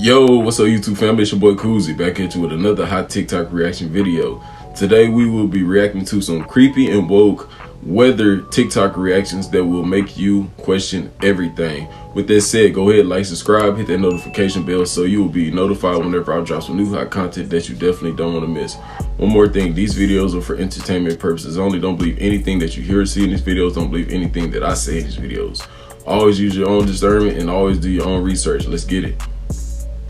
Yo, what's up YouTube family? It's your boy DONCOOZIE back at you with another hot TikTok reaction video. Today we will be reacting to some creepy and woke weather TikTok reactions that will make you question everything. With that said, go ahead, like, subscribe, hit that notification bell so you will be notified whenever I drop some new hot content that you definitely don't want to miss. One more thing, these videos are for entertainment purposes only. Don't believe anything that you hear or see in these videos. Don't believe anything that I say in these videos. Always use your own discernment and always do your own research. Let's get it.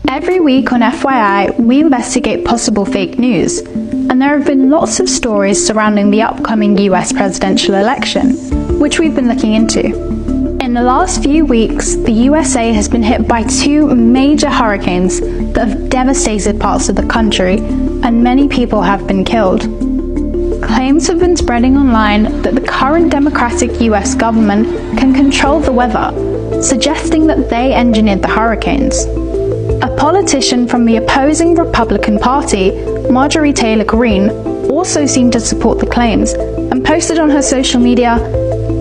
Every week on FYI, we investigate possible fake news, and there have been lots of stories surrounding the upcoming US presidential election, which we've been looking into. In the last few weeks, the USA has been hit by two major hurricanes that have devastated parts of the country, and many people have been killed. Claims have been spreading online that the current Democratic US government can control the weather, suggesting that they engineered the hurricanes. A politician from the opposing Republican Party, Marjorie Taylor Greene, also seemed to support the claims and posted on her social media,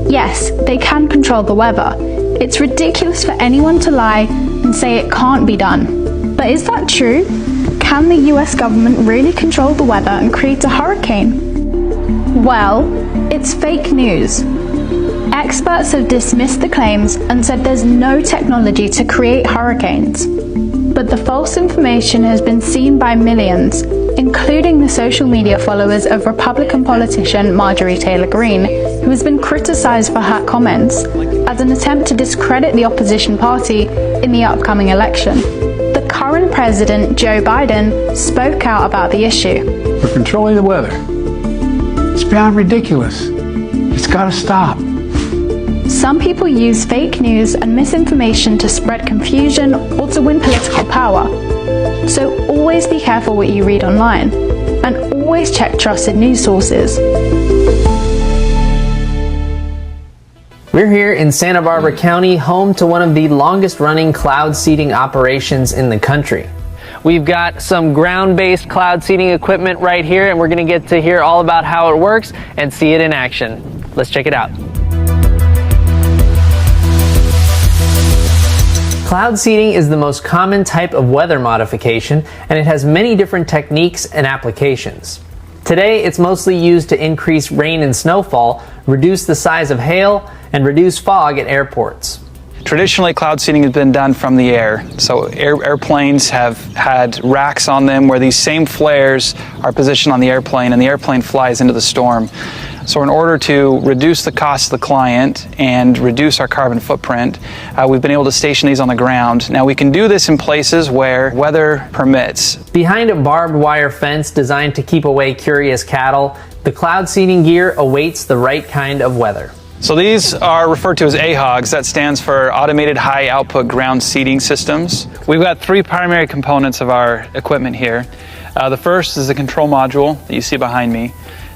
"Yes, they can control the weather. It's ridiculous for anyone to lie and say it can't be done." But is that true? Can the US government really control the weather and create a hurricane? Well, it's fake news. Experts have dismissed the claims and said there's no technology to create hurricanes. But the false information has been seen by millions, including the social media followers of Republican politician Marjorie Taylor Greene, who has been criticized for her comments as an attempt to discredit the opposition party in the upcoming election. The current president, Joe Biden, spoke out about the issue. We're controlling the weather. It's beyond ridiculous. It's got to stop. Some people use fake news and misinformation to spread confusion or to win political power. So always be careful what you read online, and always check trusted news sources. We're here in Santa Barbara County, home to one of the longest running cloud seeding operations in the country. We've got some ground-based cloud seeding equipment right here, and we're gonna get to hear all about how it works and see it in action. Let's check it out. Cloud seeding is the most common type of weather modification, and it has many different techniques and applications. Today, it's mostly used to increase rain and snowfall, reduce the size of hail, and reduce fog at airports. Traditionally, cloud seeding has been done from the air. So airplanes have had racks on them where these same flares are positioned on the airplane, and the airplane flies into the storm. So in order to reduce the cost to the client and reduce our carbon footprint, we've been able to station these on the ground. Now we can do this in places where weather permits. Behind a barbed wire fence designed to keep away curious cattle, the cloud seeding gear awaits the right kind of weather. So these are referred to as AHOGs. That stands for Automated High Output Ground Seeding Systems. We've got three primary components of our equipment here. The first is the control module that you see behind me.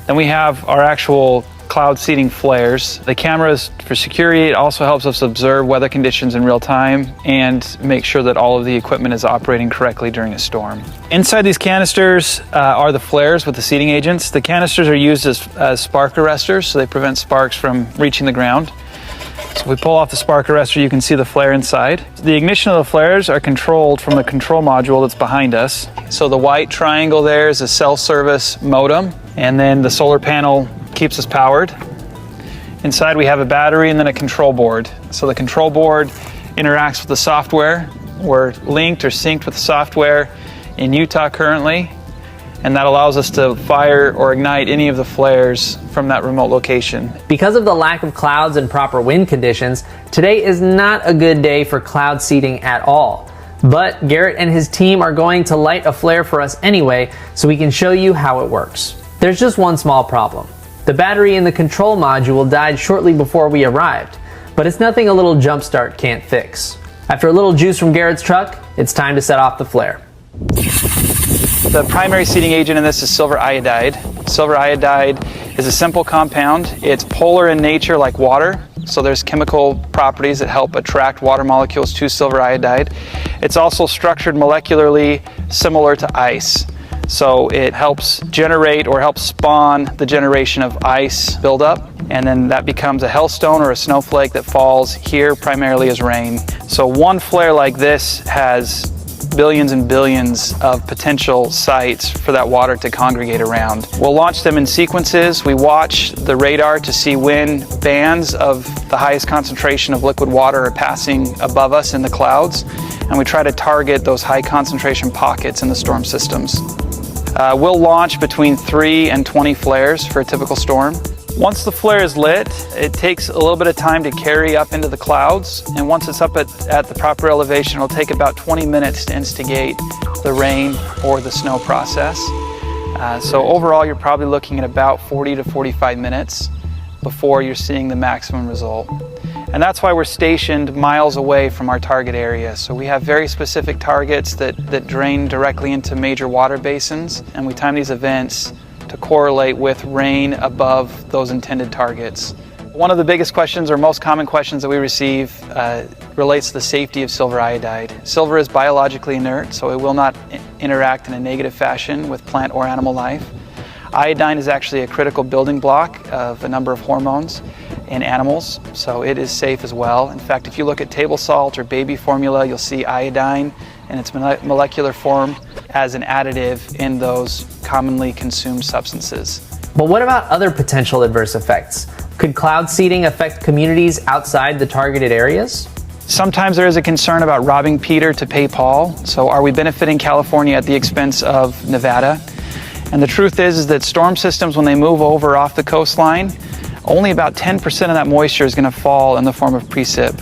Then we have our actual cloud seeding flares. The cameras for security. It also helps us observe weather conditions in real time and make sure that all of the equipment is operating correctly during a storm. Inside these canisters are the flares with the seeding agents. The canisters are used as spark arresters, so they prevent sparks from reaching the ground. So if we pull off the spark arrestor, you can see the flare inside. The ignition of the flares are controlled from the control module that's behind us. So the white triangle there is a self-service modem, and then the solar panel keeps us powered. Inside we have a battery and then a control board. So the control board interacts with the software. We're linked or synced with the software in Utah currently, and that allows us to fire or ignite any of the flares from that remote location. Because of the lack of clouds and proper wind conditions, today is not a good day for cloud seeding at all. But Garrett and his team are going to light a flare for us anyway, so we can show you how it works. There's just one small problem. The battery in the control module died shortly before we arrived, but it's nothing a little jump start can't fix. After a little juice from Garrett's truck, it's time to set off the flare. The primary seeding agent in this is silver iodide. Silver iodide is a simple compound. It's polar in nature like water, so there's chemical properties that help attract water molecules to silver iodide. It's also structured molecularly similar to ice. So it helps generate or helps spawn the generation of ice buildup, and then that becomes a hailstone or a snowflake that falls here primarily as rain. So one flare like this has billions and billions of potential sites for that water to congregate around. We'll launch them in sequences. We watch the radar to see when bands of the highest concentration of liquid water are passing above us in the clouds, and we try to target those high concentration pockets in the storm systems. We'll launch between 3 and 20 flares for a typical storm. Once the flare is lit, it takes a little bit of time to carry up into the clouds, and once it's up at the proper elevation, it'll take about 20 minutes to instigate the rain or the snow process. So overall, you're probably looking at about 40 to 45 minutes before you're seeing the maximum result. And that's why we're stationed miles away from our target area. So we have very specific targets that drain directly into major water basins, and we time these events to correlate with rain above those intended targets. One of the biggest questions, or most common questions that we receive, relates to the safety of silver iodide. Silver is biologically inert, so it will not interact in a negative fashion with plant or animal life. Iodine is actually a critical building block of a number of hormones in animals, so it is safe as well. In fact, if you look at table salt or baby formula, you'll see iodine in its molecular form as an additive in those commonly consumed substances. But what about other potential adverse effects? Could cloud seeding affect communities outside the targeted areas? Sometimes there is a concern about robbing Peter to pay Paul. So are we benefiting California at the expense of Nevada? And the truth is that storm systems, when they move over off the coastline, only about 10% of that moisture is going to fall in the form of precip.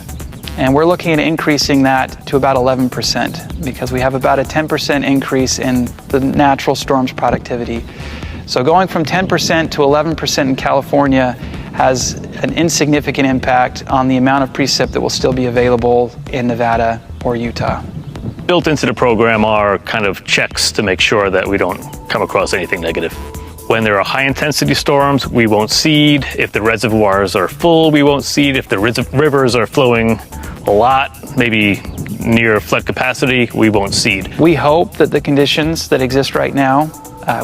And we're looking at increasing that to about 11% because we have about a 10% increase in the natural storm's productivity. So going from 10% to 11% in California has an insignificant impact on the amount of precip that will still be available in Nevada or Utah. Built into the program are kind of checks to make sure that we don't come across anything negative. When there are high intensity storms, we won't seed. If the reservoirs are full, we won't seed. If the rivers are flowing a lot, maybe near flood capacity, we won't seed. We hope that the conditions that exist right now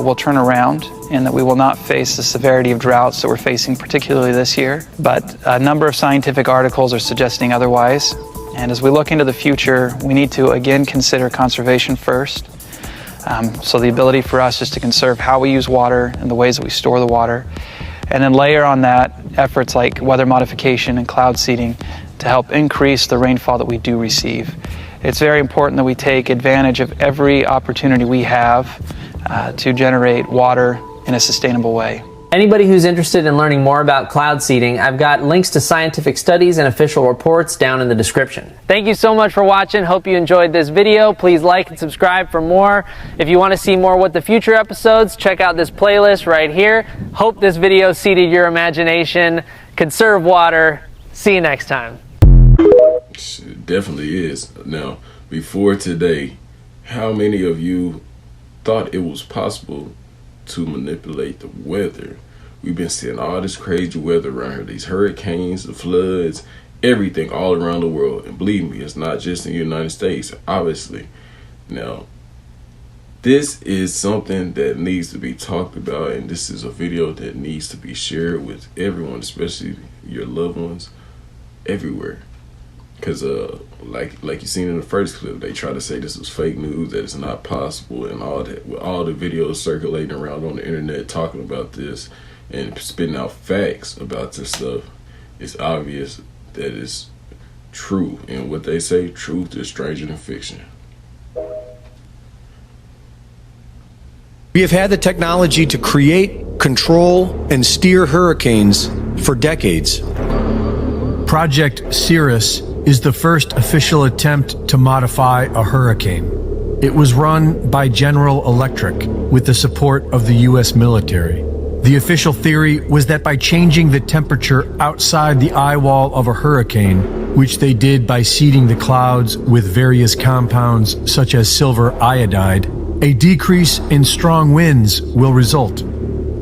will turn around and that we will not face the severity of droughts that we're facing, particularly this year. But a number of scientific articles are suggesting otherwise. And as we look into the future, we need to again consider conservation first. So the ability for us is to conserve how we use water and the ways that we store the water. And then layer on that efforts like weather modification and cloud seeding to help increase the rainfall that we do receive. It's very important that we take advantage of every opportunity we have to generate water in a sustainable way. Anybody who's interested in learning more about cloud seeding, I've got links to scientific studies and official reports down in the description. Thank you so much for watching. Hope you enjoyed this video. Please like and subscribe for more. If you want to see more What the Future episodes, check out this playlist right here. Hope this video seeded your imagination. Conserve water. See you next time. It definitely is. Now, before today, how many of you thought it was possible to manipulate the weather? We've been seeing all this crazy weather around here, these hurricanes, the floods, everything all around the world. And believe me, it's not just in the United States, obviously. Now, this is something that needs to be talked about, and this is a video that needs to be shared with everyone, especially your loved ones, everywhere. Because like you seen in the first clip, they try to say this was fake news, that it's not possible, and all that. With all the videos circulating around on the internet talking about this and spitting out facts about this stuff, it's obvious that it's true. And what they say, truth is stranger than fiction. We have had the technology to create, control, and steer hurricanes for decades. Project Cirrus is the first official attempt to modify a hurricane. It was run by General Electric with the support of the U.S. military. The official theory was that by changing the temperature outside the eye wall of a hurricane, which they did by seeding the clouds with various compounds such as silver iodide, a decrease in strong winds will result.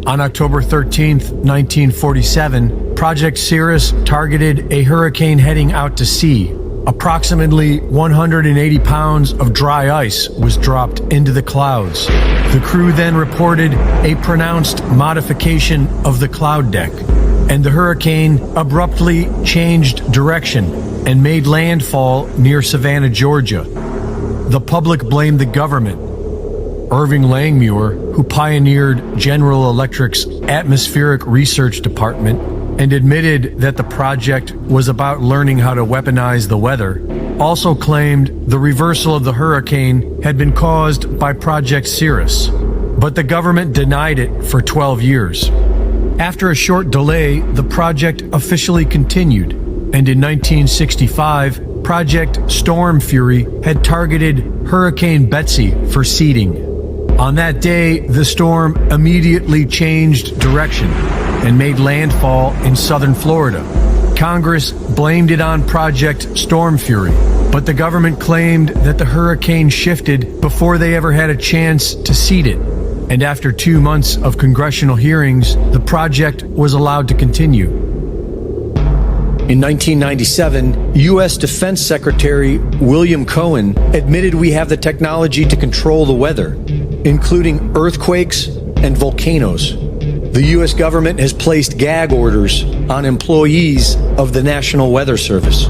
On October 13th, 1947, Project Cirrus targeted a hurricane heading out to sea. Approximately 180 pounds of dry ice was dropped into the clouds. The crew then reported a pronounced modification of the cloud deck, and the hurricane abruptly changed direction and made landfall near Savannah, Georgia. the public blamed the government. Irving Langmuir, who pioneered General Electric's atmospheric research department and admitted that the project was about learning how to weaponize the weather, also claimed the reversal of the hurricane had been caused by Project Cirrus, but the government denied it for 12 years. After a short delay, the project officially continued, and in 1965, Project Storm Fury had targeted Hurricane Betsy for seeding. On that day, the storm immediately changed direction and made landfall in southern Florida. Congress blamed it on Project Storm Fury, but the government claimed that the hurricane shifted before they ever had a chance to seed it. And after 2 months of congressional hearings, the project was allowed to continue. In 1997, U.S. Defense Secretary William Cohen admitted we have the technology to control the weather, including earthquakes and volcanoes. The U.S. government has placed gag orders on employees of the National Weather Service.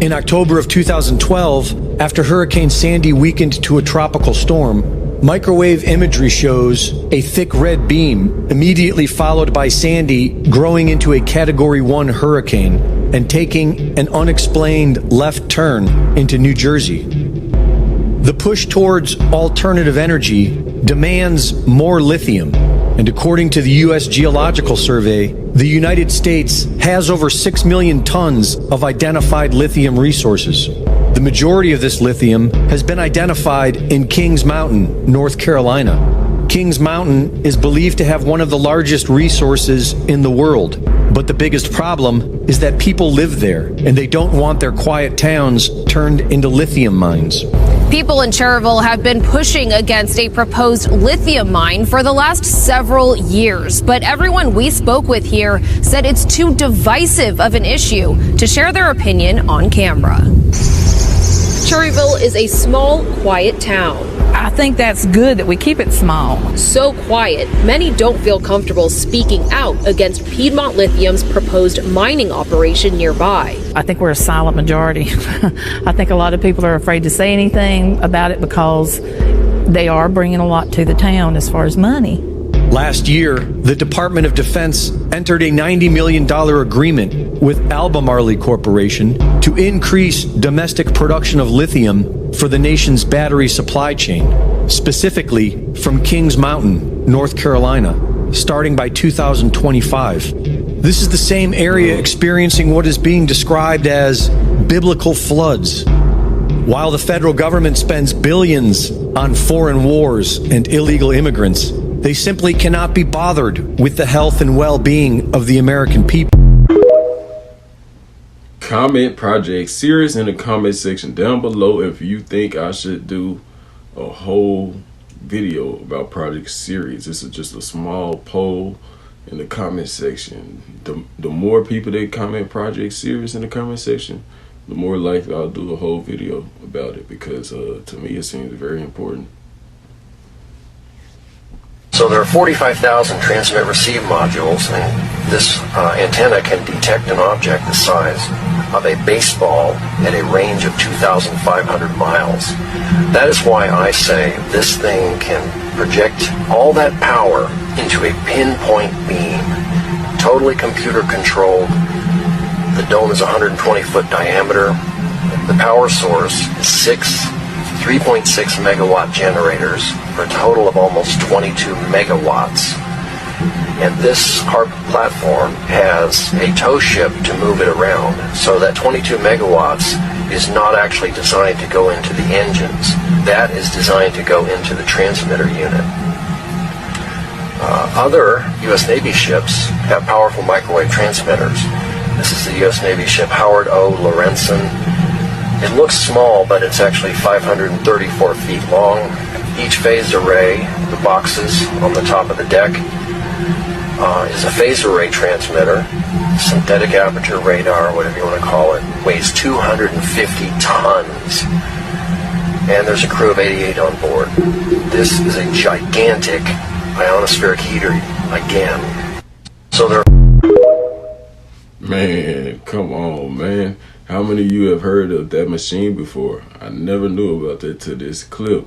In October of 2012, after Hurricane Sandy weakened to a tropical storm, microwave imagery shows a thick red beam immediately followed by Sandy growing into a Category 1 hurricane and taking an unexplained left turn into New Jersey. The push towards alternative energy demands more lithium, and according to the U.S. Geological Survey, the United States has over 6 million tons of identified lithium resources. The majority of this lithium has been identified in Kings Mountain, North Carolina. Kings Mountain is believed to have one of the largest resources in the world, but the biggest problem is that people live there and they don't want their quiet towns turned into lithium mines. People in Cherville have been pushing against a proposed lithium mine for the last several years, but everyone we spoke with here said it's too divisive of an issue to share their opinion on camera. Cherryville is a small, quiet town. I think that's good that we keep it small. So quiet, many don't feel comfortable speaking out against Piedmont Lithium's proposed mining operation nearby. I think we're a silent majority. I think a lot of people are afraid to say anything about it because they are bringing a lot to the town as far as money. Last year, the Department of Defense entered a $90 million agreement with Albemarle Corporation to increase domestic production of lithium for the nation's battery supply chain, specifically from Kings Mountain, North Carolina, starting by 2025. This is the same area experiencing what is being described as biblical floods. While the federal government spends billions on foreign wars and illegal immigrants, they simply cannot be bothered with the health and well-being of the American people. Comment Project Cirrus in the comment section down below if you think I should do a whole video about Project Cirrus. This is just a small poll in the comment section. The more people that comment Project Cirrus in the comment section, the more likely I'll do a whole video about it, because to me it seems very important. So there are 45,000 transmit-receive modules, and this antenna can detect an object the size of a baseball at a range of 2,500 miles. That is why I say this thing can project all that power into a pinpoint beam, totally computer-controlled. The dome is 120-foot diameter. The power source is 3.6 megawatt generators for a total of almost 22 megawatts. And this HARP platform has a tow ship to move it around, so that 22 megawatts is not actually designed to go into the engines. That is designed to go into the transmitter unit. Other U.S. Navy ships have powerful microwave transmitters. This is the U.S. Navy ship Howard O. Lorenzen. It looks small, but it's actually 534 feet long. Each phased array, the boxes on the top of the deck, is a phased array transmitter. Synthetic aperture radar, whatever you want to call it, weighs 250 tons. And there's a crew of 88 on board. This is a gigantic ionospheric heater again. So there. Man, come on, man. How many of you have heard of that machine before? I never knew about that to this clip.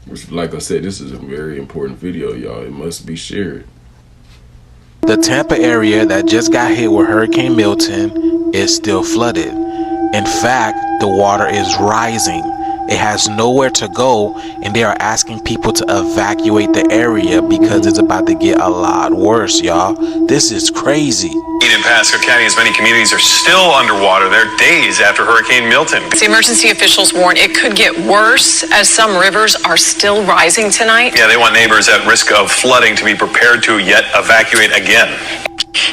Which, like I said, this is a very important video, y'all. It must be shared. The Tampa area that just got hit with Hurricane Milton is still flooded. In fact, the water is rising. It has nowhere to go, and they are asking people to evacuate the area because it's about to get a lot worse, y'all. This is crazy. In Pasco County, as many communities are still underwater. They're days after Hurricane Milton. The emergency officials warn it could get worse as some rivers are still rising tonight. Yeah, they want neighbors at risk of flooding to be prepared to yet evacuate again.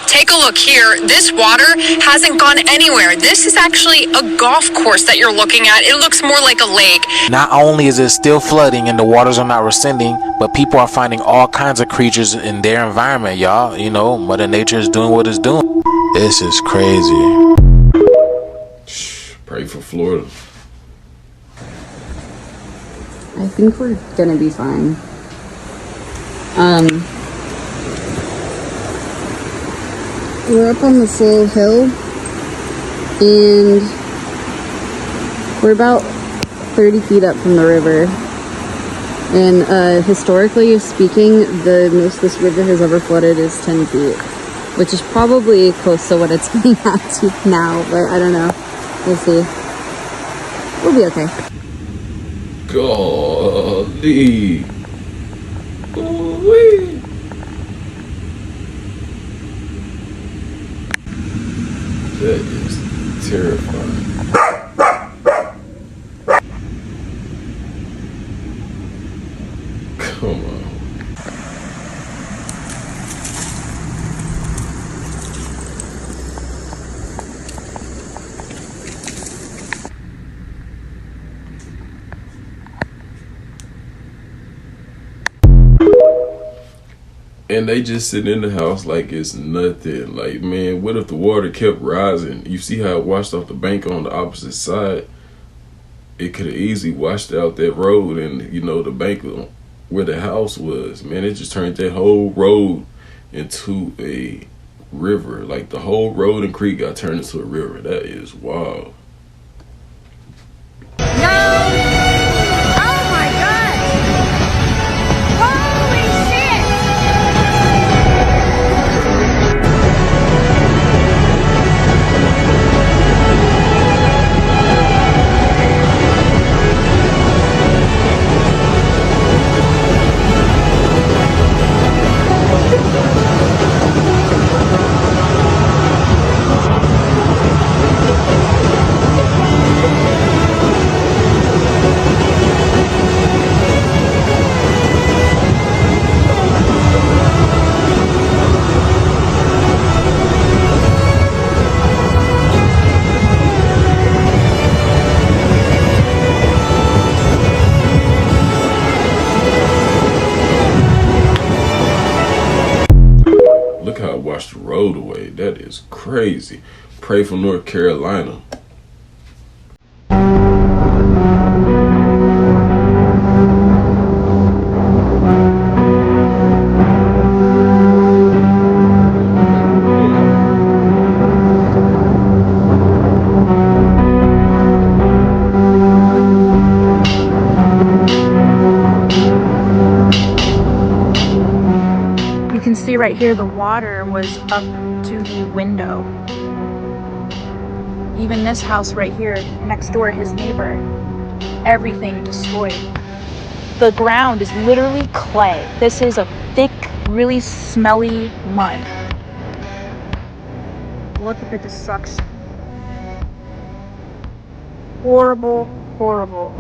Take a look here. This water hasn't gone anywhere. This is actually a golf course that you're looking at. It looks more like a lake. Not only is it still flooding and the waters are not receding, but people are finding all kinds of creatures in their environment, y'all. You know, Mother Nature is doing what it's doing. This is crazy. Pray for Florida. I think we're gonna be fine. We're up on the full hill, and we're about 30 feet up from the river. And historically speaking, the most this river has ever flooded is 10 feet, which is probably close to what it's getting out to now, but I don't know. We'll see. We'll be okay. Golly. Ooh-wee. That is terrifying. Come on. And they just sitting in the house like it's nothing. Like, man, what if the water kept rising? You see how it washed off the bank on the opposite side? It could have easily washed out that road and, you know, the bank where the house was. Man, it just turned that whole road into a river. Like, the whole road and creek got turned into a river. That is wild. Wash the road away. That is crazy. Pray for North Carolina. You can see right here the water was up to the window. Even this house right here next door, his neighbor, everything destroyed. The ground is literally clay. This is a thick, really smelly mud. Look if it just sucks. Horrible, horrible.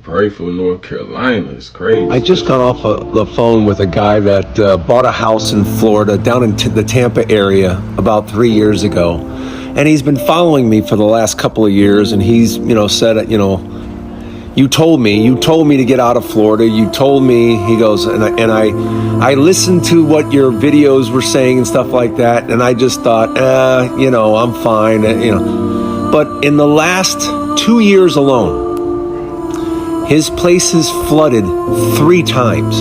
Pray for North Carolina. It's crazy. I just got off the phone with a guy that bought a house in Florida, down in the Tampa area, about 3 years ago. And he's been following me for the last couple of years, and he's, said, you told me to get out of Florida. You told me," he goes, and I listened to what your videos were saying and stuff like that, and I just thought, I'm fine, But in the last 2 years alone, his place is flooded 3 times.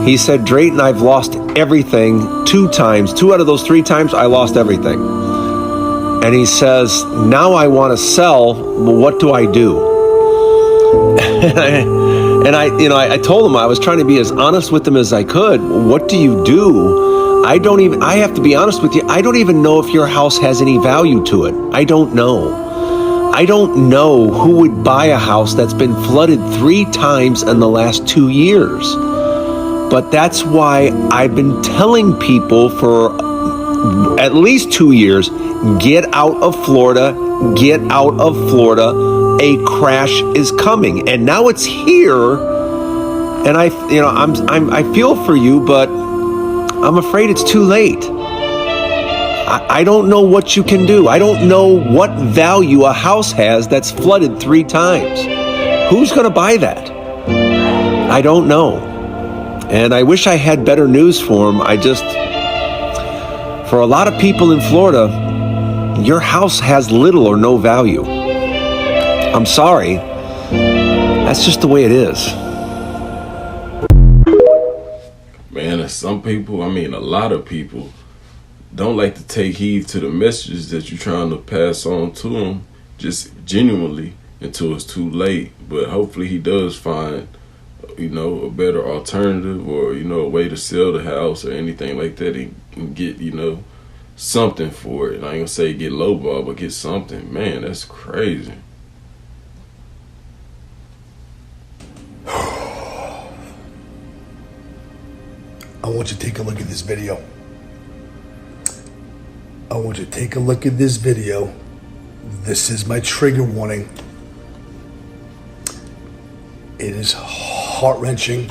He said, "Drayton, I've lost everything 2 times. 2 out of those 3 times, I lost everything." And he says, "Now I want to sell. Well, what do I do?" I told him, I was trying to be as honest with him as I could. "What do you do?" I have to be honest with you. I don't even know if your house has any value to it. I don't know. I don't know who would buy a house that's been flooded 3 times in the last 2 years. But that's why I've been telling people for at least 2 years, get out of Florida, get out of Florida. A crash is coming, and now it's here. And I feel for you, but I'm afraid it's too late. I don't know what you can do. I don't know what value a house has that's flooded 3 times. Who's going to buy that? I don't know. And I wish I had better news for him. For a lot of people in Florida, your house has little or no value. I'm sorry. That's just the way it is. Man, some people, a lot of people don't like to take heed to the messages that you're trying to pass on to them, just genuinely, until it's too late. But hopefully he does find, a better alternative, or, a way to sell the house or anything like that, and get, something for it. I ain't gonna say get lowball, but get something. Man, that's crazy. I want you to take a look at this video. I want you to take a look at this video. This is my trigger warning. It is heart-wrenching.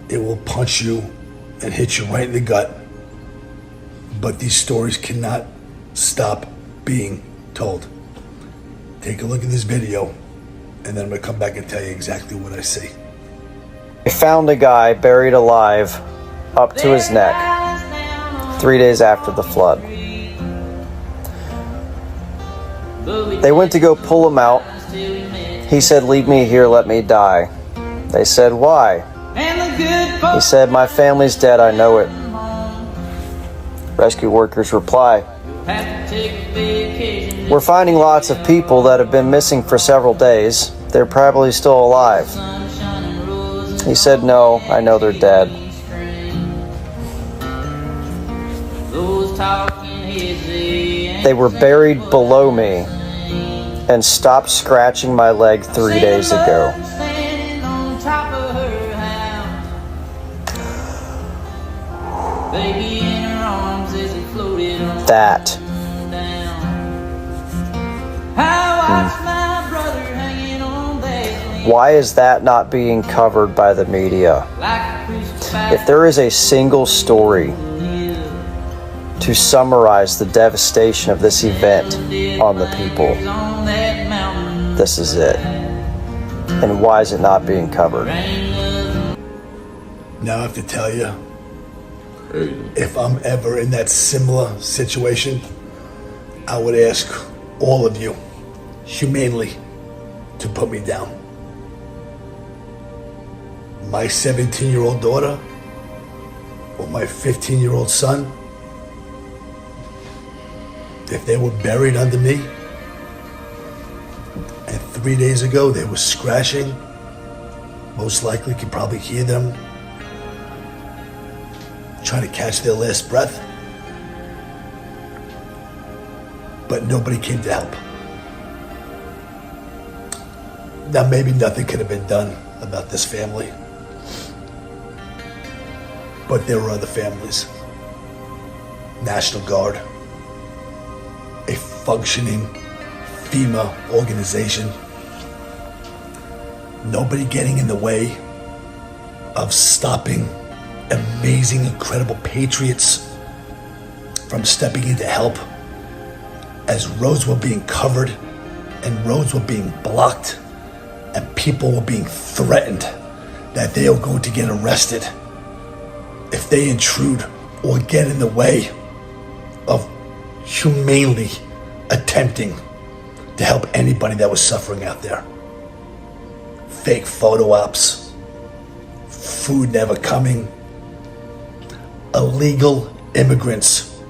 It will punch you and hit you right in the gut. But these stories cannot stop being told. Take a look at this video, and then I'm gonna come back and tell you exactly what I see. They found a guy buried alive up to his neck 3 days after the flood. They went to go pull him out. He said, "Leave me here, let me die." They said, "Why?" He said, "My family's dead, I know it." Rescue workers reply, "We're finding lots of people that have been missing for several days. They're probably still alive." He said, "No, I know they're dead." They were buried below me and stopped scratching my leg 3 days ago. That. Why is that not being covered by the media? If there is a single story to summarize the devastation of this event on the people, this is it. And why is it not being covered? Now I have to tell you, if I'm ever in that similar situation, I would ask all of you, humanely, to put me down. My 17-year-old daughter, or my 15-year-old son, if they were buried under me, and 3 days ago they were scratching, most likely could probably hear them trying to catch their last breath, but nobody came to help. Now maybe nothing could have been done about this family, but there were other families. National Guard, a functioning FEMA organization, nobody getting in the way of stopping amazing, incredible patriots from stepping in to help as roads were being covered and roads were being blocked, and people were being threatened that they are going to get arrested if they intrude or get in the way of humanely attempting to help anybody that was suffering out there. Fake photo ops, food never coming, illegal immigrants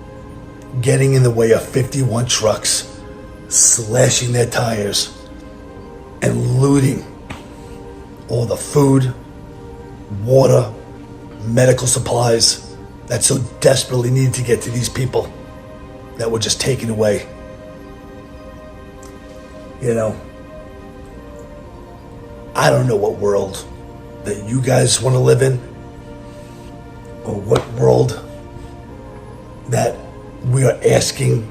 getting in the way of 51 trucks, slashing their tires, and looting all the food, water, medical supplies that so desperately needed to get to these people that were just taken away. You know, I don't know what world that you guys want to live in, or what world that we are asking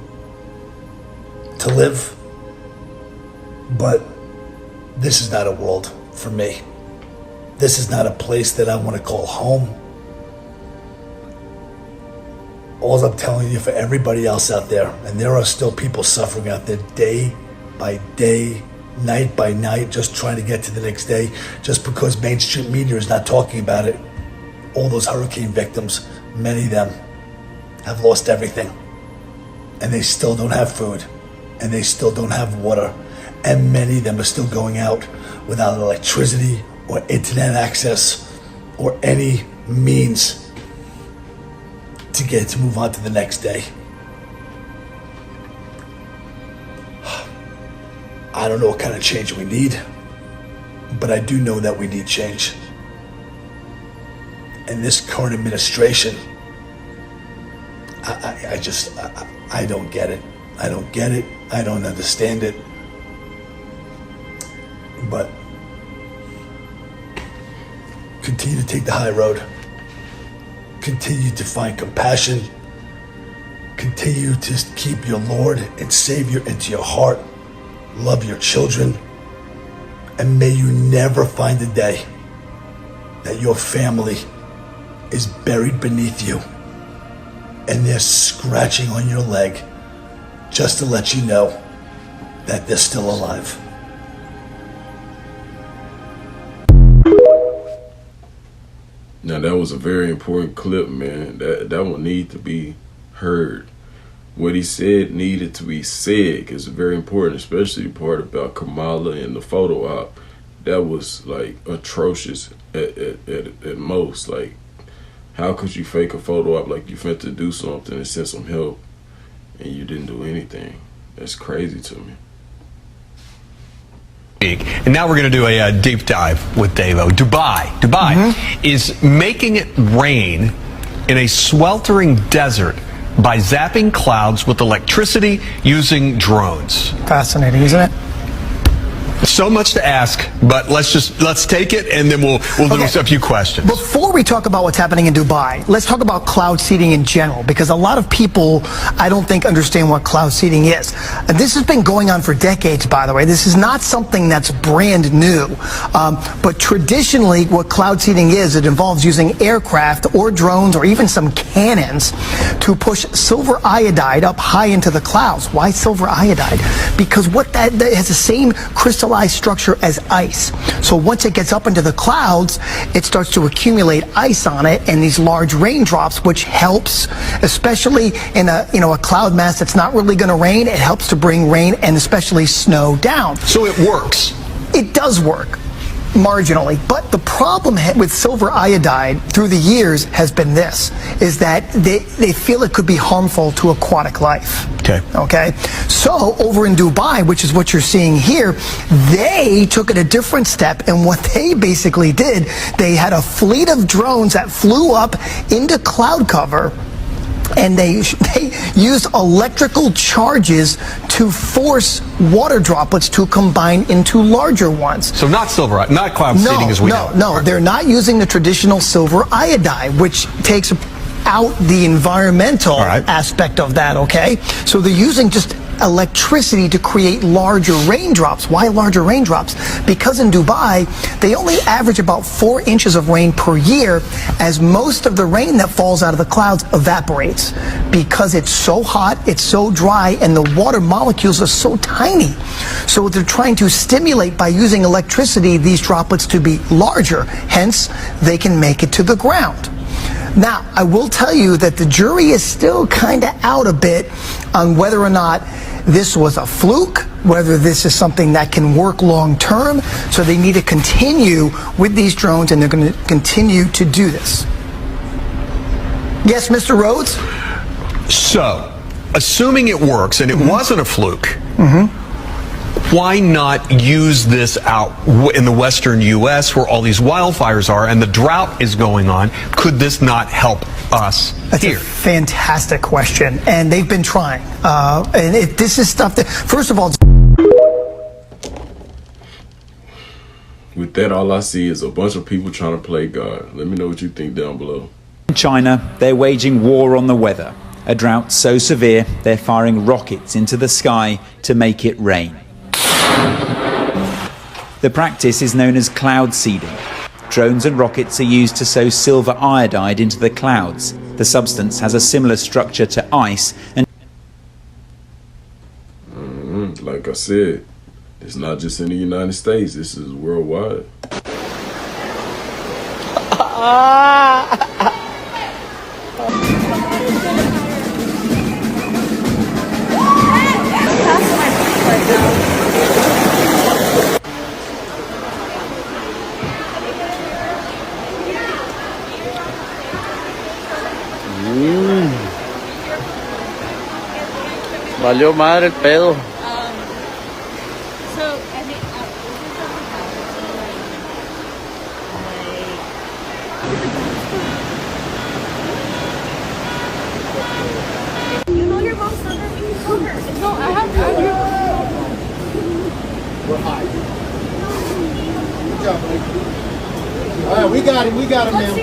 to live, but this is not a world for me. This is not a place that I want to call home. All I'm telling you, for everybody else out there, and there are still people suffering out there day by day, night by night, just trying to get to the next day, just because mainstream media is not talking about it. All those hurricane victims, many of them have lost everything, and they still don't have food, and they still don't have water, and many of them are still going out without electricity or internet access or any means to move on to the next day. I don't know what kind of change we need, but I do know that we need change. And this current administration, I don't get it. I don't get it. I don't understand it. But continue to take the high road. Continue to find compassion. Continue to keep your Lord and Savior into your heart. Love your children. And may you never find a day that your family is buried beneath you and they're scratching on your leg just to let you know that they're still alive. Now that was a very important clip, man. That one need to be heard. What he said needed to be said, because it's very important, especially the part about Kamala and the photo op. That was like atrocious at most. Like, how could you fake a photo op like you meant to do something and send some help and you didn't do anything? That's crazy to me. And now we're going to do a deep dive with Davo. Dubai is making it rain in a sweltering desert by zapping clouds with electricity using drones. Fascinating, isn't it? So much to ask, but let's take it and then we'll do a few questions. Before we talk about what's happening in Dubai, let's talk about cloud seeding in general, because a lot of people, I don't think, understand what cloud seeding is. And this has been going on for decades, by the way. This is not something that's brand new. But traditionally, what cloud seeding is, it involves using aircraft or drones or even some cannons to push silver iodide up high into the clouds. Why silver iodide? Because what that has the same crystallized structure as ice. So once it gets up into the clouds, it starts to accumulate ice on it and these large raindrops, which helps, especially in a cloud mass that's not really going to rain. It helps to bring rain and especially snow down. So it works. It does work. Marginally. But the problem with silver iodide through the years has been this, is that they feel it could be harmful to aquatic life. Okay? So over in Dubai, which is what you're seeing here, they took it a different step, and what they basically did, they had a fleet of drones that flew up into cloud cover, and they used electrical charges to force water droplets to combine into larger ones. So not silver, not cloud seeding as we know. No, they're not using the traditional silver iodide, which takes out the environmental aspect of that, okay? So they're using just electricity to create larger raindrops. Why larger raindrops? Because in Dubai, they only average about 4 inches of rain per year, as most of the rain that falls out of the clouds evaporates. Because it's so hot, it's so dry, and the water molecules are so tiny. So they're trying to stimulate by using electricity these droplets to be larger. Hence, they can make it to the ground. Now, I will tell you that the jury is still kind of out a bit on whether or not this was a fluke, whether this is something that can work long term. So they need to continue with these drones, and they're going to continue to do this. Yes, Mr. Rhodes? So, assuming it works and it wasn't a fluke, why not use this out in the western U.S. where all these wildfires are and the drought is going on? Could this not help us That's here? a fantastic question, and they've been trying. And this is stuff that, first of all, With that, all I see is a bunch of people trying to play God. Let me know what you think down below. In China, they're waging war on the weather. A drought so severe, they're firing rockets into the sky to make it rain. The practice is known as cloud seeding. Drones and rockets are used to sow silver iodide into the clouds. The substance has a similar structure to ice and like I said, it's not just in the United States, this is worldwide. Valió madre el pedo. You know your mom's not having you tell her. No, I have to. We're high. Good job, buddy. All right, we got him, man.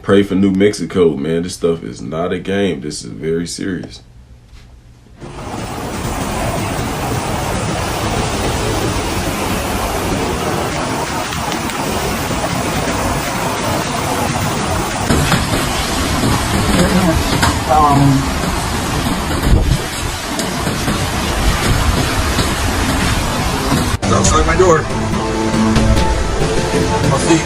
Pray for New Mexico, man. This stuff is not a game. This is very serious. Outside my door. I'll see.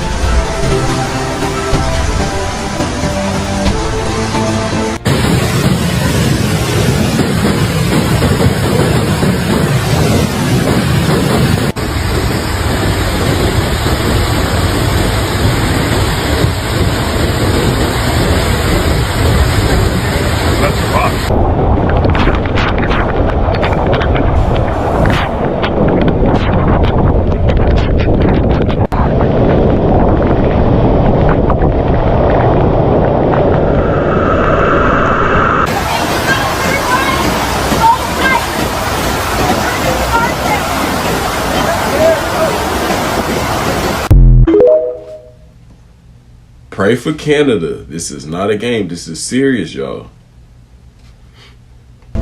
Pray for Canada. This is not a game. This is serious, y'all.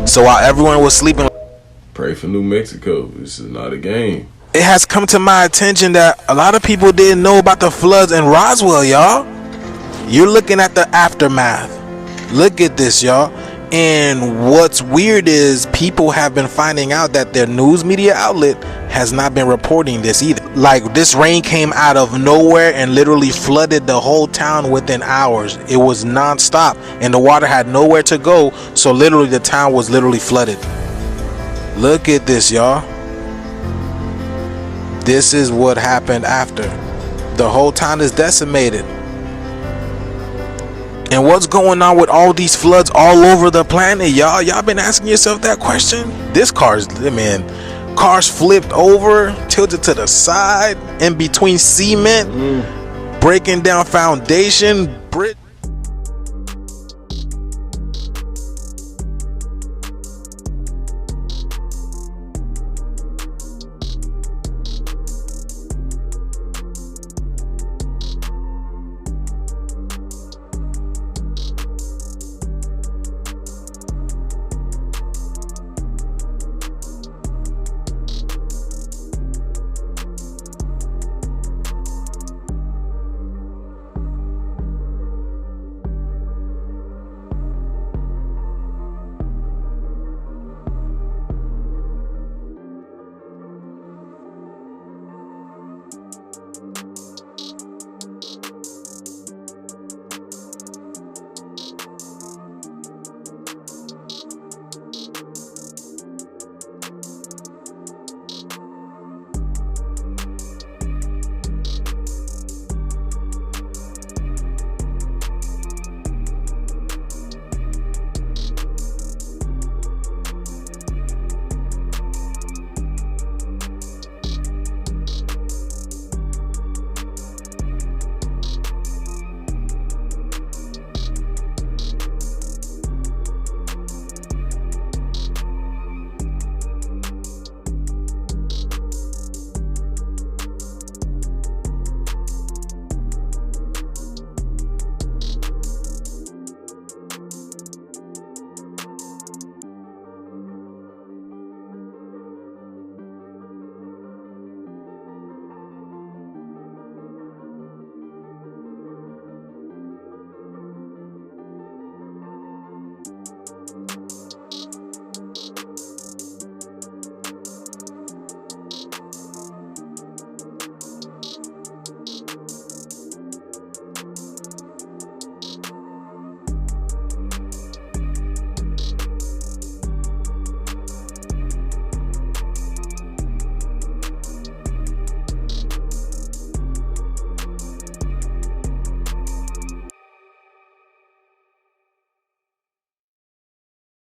So while everyone was sleeping, pray for New Mexico. This is not a game. It has come to my attention that a lot of people didn't know about the floods in Roswell, y'all. You're looking at the aftermath. Look at this, y'all. And what's weird is people have been finding out that their news media outlet has not been reporting this either. Like, this rain came out of nowhere and literally flooded the whole town within hours. It was non-stop and the water had nowhere to go, so literally the town was literally flooded. Look at this, y'all. This is what happened after. The whole town is decimated. And what's going on with all these floods all over the planet, y'all? Y'all been asking yourself that question? This cars flipped over, tilted to the side, in between cement, breaking down foundation, brick.